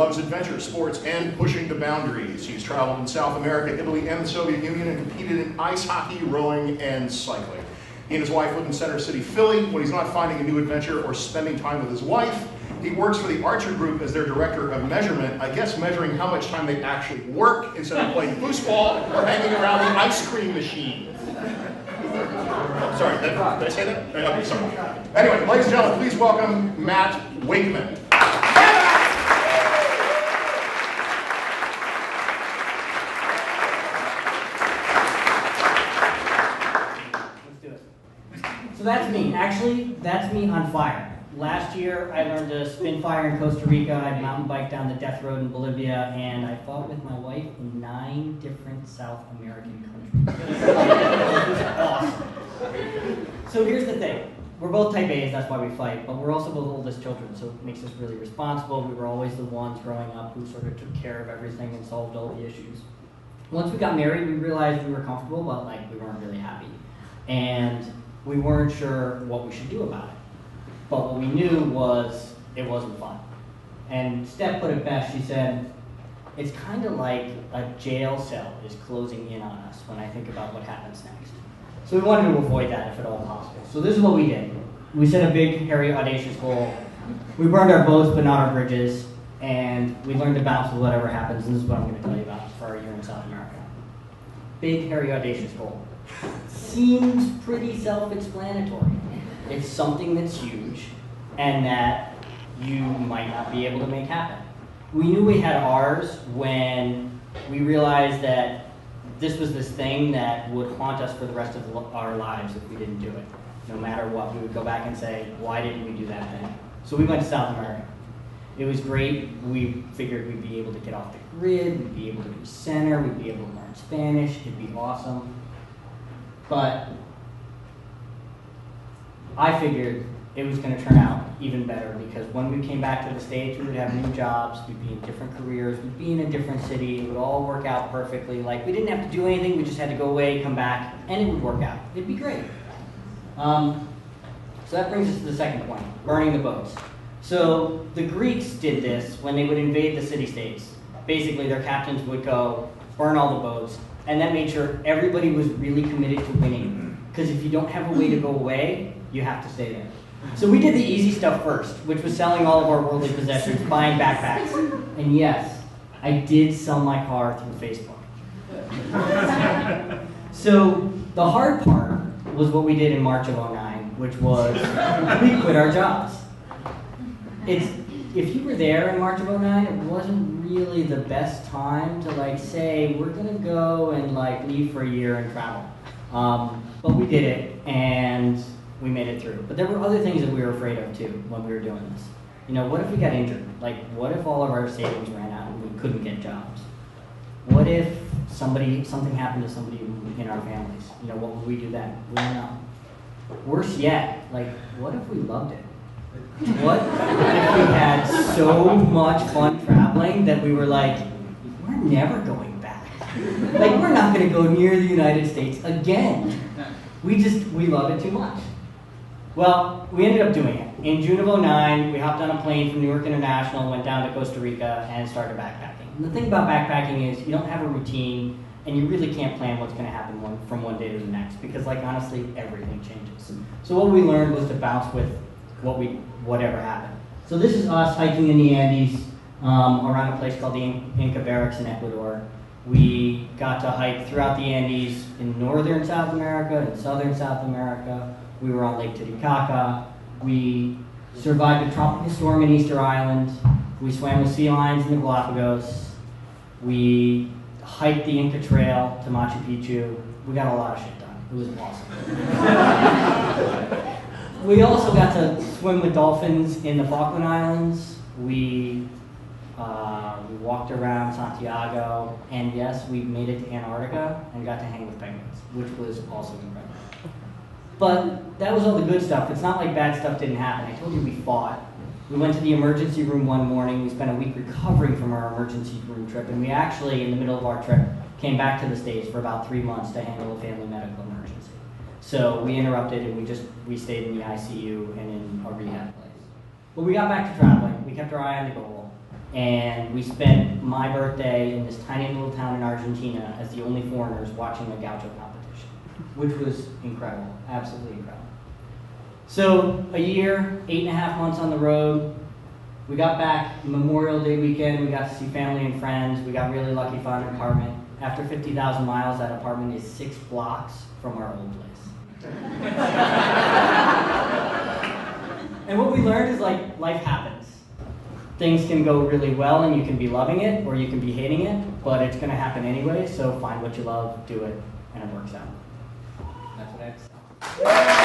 loves adventure, sports, and pushing the boundaries. He's traveled in South America, Italy, and the Soviet Union, and competed in ice hockey, rowing, and cycling. He and his wife live in Center City, Philly. When he's not finding a new adventure or spending time with his wife, he works for the Archer Group as their director of measurement, I guess measuring how much time they actually work instead of playing foosball or hanging around the ice cream machine. Oh, sorry, did I say that? Okay, sorry. Anyway, ladies and gentlemen, please welcome Matt Wakeman. So that's me. Actually, that's me on fire. Last year, I learned to spin fire in Costa Rica. I mountain biked down the death road in Bolivia, and I fought with my wife in 9 different South American countries. It was awesome. So here's the thing. We're both type A's, that's why we fight, but we're also both oldest children, so it makes us really responsible. We were always the ones growing up who sort of took care of everything and solved all the issues. Once we got married, we realized we were comfortable, but we weren't really happy. And we weren't sure what we should do about it. But what we knew was it wasn't fun. And Steph put it best. She said, it's kind of like a jail cell is closing in on us when I think about what happens next. So we wanted to avoid that if at all possible. So this is what we did. We set a big, hairy, audacious goal. We burned our boats, but not our bridges. And we learned to bounce with whatever happens. And this is what I'm going to tell you about for our year in South America. Big, hairy, audacious goal. Seems pretty self-explanatory. It's something that's huge and that you might not be able to make happen. We knew we had ours when we realized that this was this thing that would haunt us for the rest of our lives if we didn't do it. No matter what, we would go back and say, why didn't we do that thing? So we went to South America. It was great. We figured we'd be able to get off the grid, we'd be able to do center, we'd be able to learn Spanish, it'd be awesome. But I figured it was going to turn out even better because when we came back to the States, we would have new jobs, we'd be in different careers, we'd be in a different city, it would all work out perfectly. We didn't have to do anything, we just had to go away, come back, and it would work out. It'd be great. So that brings us to the second point, burning the boats. So the Greeks did this when they would invade the city-states. Basically, their captains would go, burn all the boats, and that made sure everybody was really committed to winning. Because if you don't have a way to go away, you have to stay there. So we did the easy stuff first, which was selling all of our worldly possessions, buying backpacks. And yes, I did sell my car through Facebook. So the hard part was what we did in March of '09, which was we quit our jobs. If you were there in March of '09, it wasn't really the best time to say, we're gonna go and leave for a year and travel. But we did it, and we made it through. But there were other things that we were afraid of too when we were doing this. What if we got injured? What if all of our savings ran out and we couldn't get jobs? What if something happened to somebody in our families? What would we do then? We don't know. Worse yet, what if we loved it? What if we had so much fun traveling that we were we're never going back. We're not going to go near the United States again. We love it too much. Well, we ended up doing it. In June of '09, we hopped on a plane from Newark International, went down to Costa Rica, and started backpacking. And the thing about backpacking is you don't have a routine, and you really can't plan what's going to happen from one day to the next, because honestly, everything changes. So what we learned was to bounce with whatever happened. So this is us hiking in the Andes around a place called the Inca Barracks in Ecuador. We got to hike throughout the Andes in northern South America and southern South America. We were on Lake Titicaca. We survived a tropical storm in Easter Island. We swam with sea lions in the Galapagos. We hiked the Inca Trail to Machu Picchu. We got a lot of shit done. It was awesome. We also got to swim with dolphins in the Falkland Islands. We walked around Santiago, and yes, we made it to Antarctica and got to hang with penguins, which was also incredible. But that was all the good stuff. It's not like bad stuff didn't happen. I told you we fought. We went to the emergency room one morning. We spent a week recovering from our emergency room trip, and we actually, in the middle of our trip, came back to the States for about 3 months to handle a family medical emergency. So we interrupted, and we stayed in the ICU and in a rehab place. But we got back to traveling. We kept our eye on the goal. And we spent my birthday in this tiny little town in Argentina as the only foreigners watching a gaucho competition, which was incredible, absolutely incredible. So a year, 8.5 months on the road. We got back Memorial Day weekend. We got to see family and friends. We got really lucky, found an apartment. After 50,000 miles, that apartment is 6 blocks from our old place. And what we learned is like life happens. Things can go really well and you can be loving it or you can be hating it, but it's going to happen anyway. So find what you love, do it, and it works out. That's what I have to say.